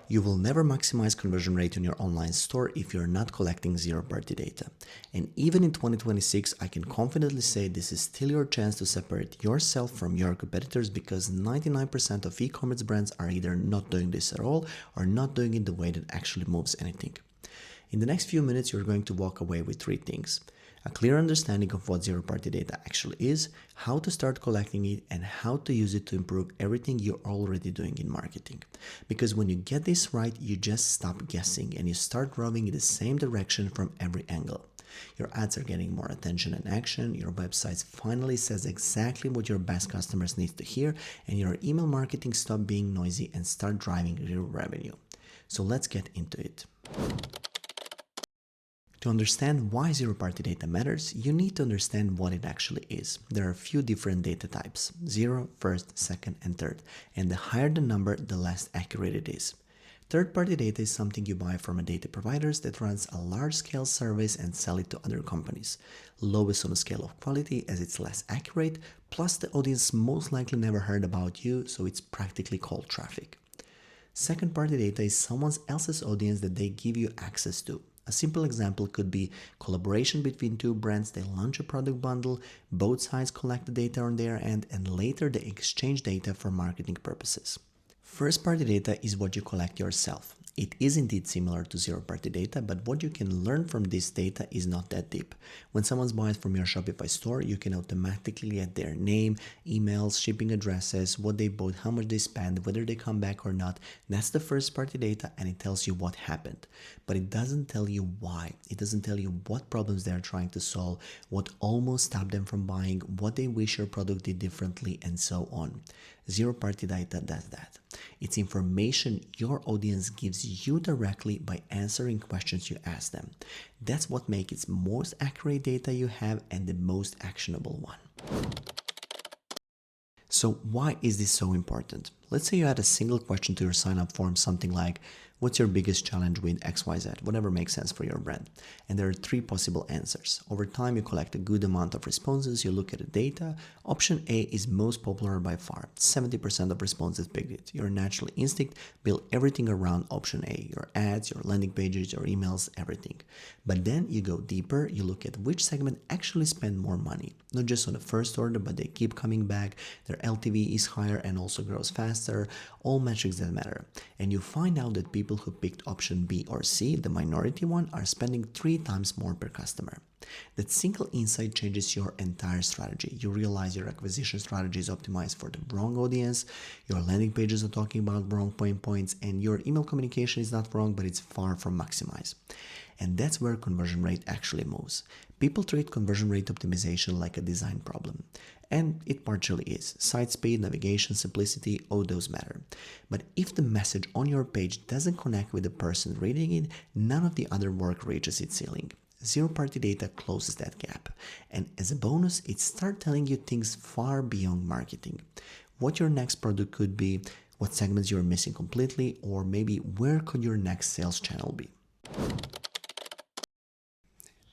You will never maximize conversion rate on your online store if you're not collecting zero-party data. And even in 2026, I can confidently say this is still your chance to separate yourself from your competitors, because 99% of e-commerce brands are either not doing this at all or not doing it the way that actually moves anything. In the next few minutes, you're going to walk away with three things: a clear understanding of what zero-party data actually is, how to start collecting it, and how to use it to improve everything you're already doing in marketing. Because when you get this right, you just stop guessing and you start rowing in the same direction from every angle. Your ads are getting more attention and action, your website finally says exactly what your best customers need to hear, and your email marketing stop being noisy and start driving real revenue. So let's get into it. To understand why zero-party data matters, you need to understand what it actually is. There are a few different data types: zero, first, second, and third, and the higher the number, the less accurate it is. Third-party data is something you buy from a data providers that runs a large-scale service and sell it to other companies. Lowest on the scale of quality, as it's less accurate, plus the audience most likely never heard about you, so it's practically cold traffic. Second-party data is someone else's audience that they give you access to. A simple example could be collaboration between two brands. They launch a product bundle, both sides collect the data on their end, and later they exchange data for marketing purposes. First-party data is what you collect yourself. It is indeed similar to zero-party data, but what you can learn from this data is not that deep. When someone buys from your Shopify store, you can automatically get their name, emails, shipping addresses, what they bought, how much they spent, whether they come back or not. That's the first-party data, and it tells you what happened. But it doesn't tell you why. It doesn't tell you what problems they're trying to solve, what almost stopped them from buying, what they wish your product did differently, and so on. Zero-party data does that. It's information your audience gives you directly by answering questions you ask them. That's what makes it most accurate data you have and the most actionable one. So why is this so important? Let's say you add a single question to your sign-up form, something like, what's your biggest challenge with XYZ, whatever makes sense for your brand. And there are three possible answers. Over time, you collect a good amount of responses, you look at the data. Option A is most popular by far. 70% of responses picked it. Your natural instinct build everything around option A, your ads, your landing pages, your emails, everything. But then you go deeper, you look at which segment actually spend more money. Not just on the first order, but they keep coming back, their LTV is higher and also grows faster, all metrics that matter. And you find out that people who picked option B or C, the minority one, are spending 3 times more per customer. That single insight changes your entire strategy. You realize your acquisition strategy is optimized for the wrong audience, your landing pages are talking about wrong pain points, and your email communication is not wrong, but it's far from maximized. And that's where conversion rate actually moves. People treat conversion rate optimization like a design problem. And it partially is. Site speed, navigation, simplicity, all those matter. But if the message on your page doesn't connect with the person reading it, none of the other work reaches its ceiling. Zero-party data closes that gap. And as a bonus, it starts telling you things far beyond marketing. What your next product could be, what segments you're missing completely, or maybe where could your next sales channel be.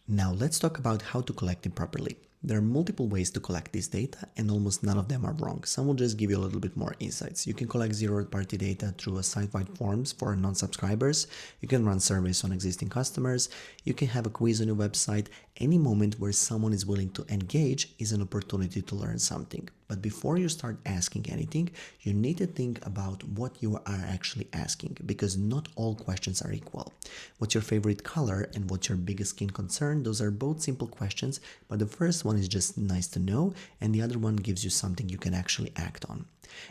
Now let's talk about how to collect it properly. There are multiple ways to collect this data, and almost none of them are wrong. Some will just give you a little bit more insights. You can collect zero-party data through a site-wide forms for non-subscribers. You can run surveys on existing customers. You can have a quiz on your website. Any moment where someone is willing to engage is an opportunity to learn something. But before you start asking anything, you need to think about what you are actually asking, because not all questions are equal. What's your favorite color and what's your biggest skin concern? Those are both simple questions, but the first one is just nice to know, and the other one gives you something you can actually act on.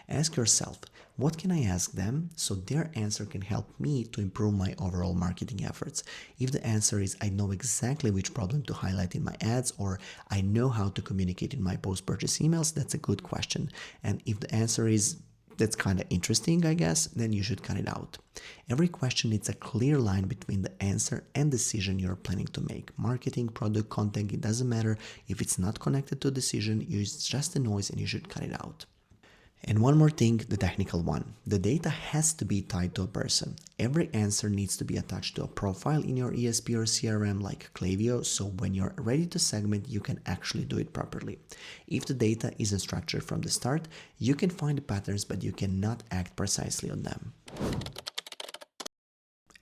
Ask yourself, what can I ask them so their answer can help me to improve my overall marketing efforts? If the answer is I know exactly which problem to highlight in my ads, or I know how to communicate in my post-purchase emails, that's a good question. And if the answer is that's kind of interesting, I guess, then you should cut it out. Every question needs a clear line between the answer and decision you're planning to make. Marketing, product, content, it doesn't matter. If it's not connected to a decision, it's just a noise and you should cut it out. And one more thing, the technical one. The data has to be tied to a person. Every answer needs to be attached to a profile in your ESP or CRM like Klaviyo, so when you're ready to segment, you can actually do it properly. If the data isn't structured from the start, you can find the patterns, but you cannot act precisely on them.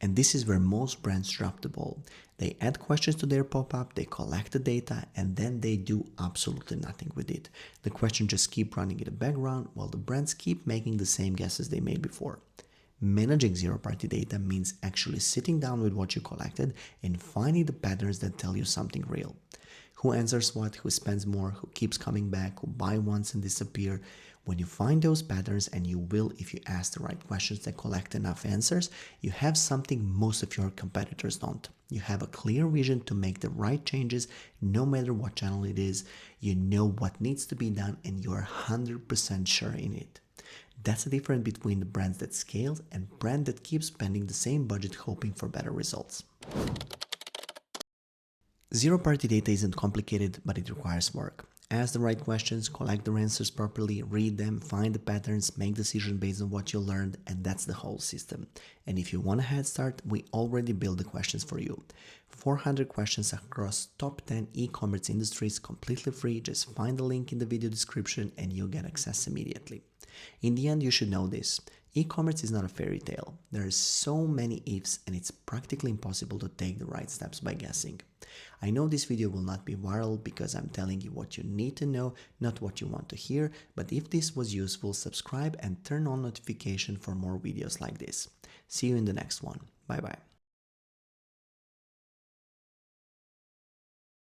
And this is where most brands drop the ball. They add questions to their pop-up, they collect the data, and then they do absolutely nothing with it. The questions just keep running in the background while the brands keep making the same guesses they made before. Managing zero-party data means actually sitting down with what you collected and finding the patterns that tell you something real. Who answers what, who spends more, who keeps coming back, who buy once and disappear. When you find those patterns, and you will if you ask the right questions that collect enough answers, you have something most of your competitors don't. You have a clear vision to make the right changes no matter what channel it is. You know what needs to be done and you are 100% sure in it. That's the difference between the brands that scale and brand that keep spending the same budget hoping for better results. Zero-party data isn't complicated, but it requires work. Ask the right questions, collect the answers properly, read them, find the patterns, make decisions based on what you learned, and that's the whole system. And if you want a head start, we already built the questions for you. 400 questions across top 10 e-commerce industries, completely free. Just find the link in the video description and you'll get access immediately. In the end, you should know this. E-commerce is not a fairy tale. There are so many ifs and it's practically impossible to take the right steps by guessing. I know this video will not be viral because I'm telling you what you need to know, not what you want to hear, but if this was useful, subscribe and turn on notification for more videos like this. See you in the next one. Bye bye.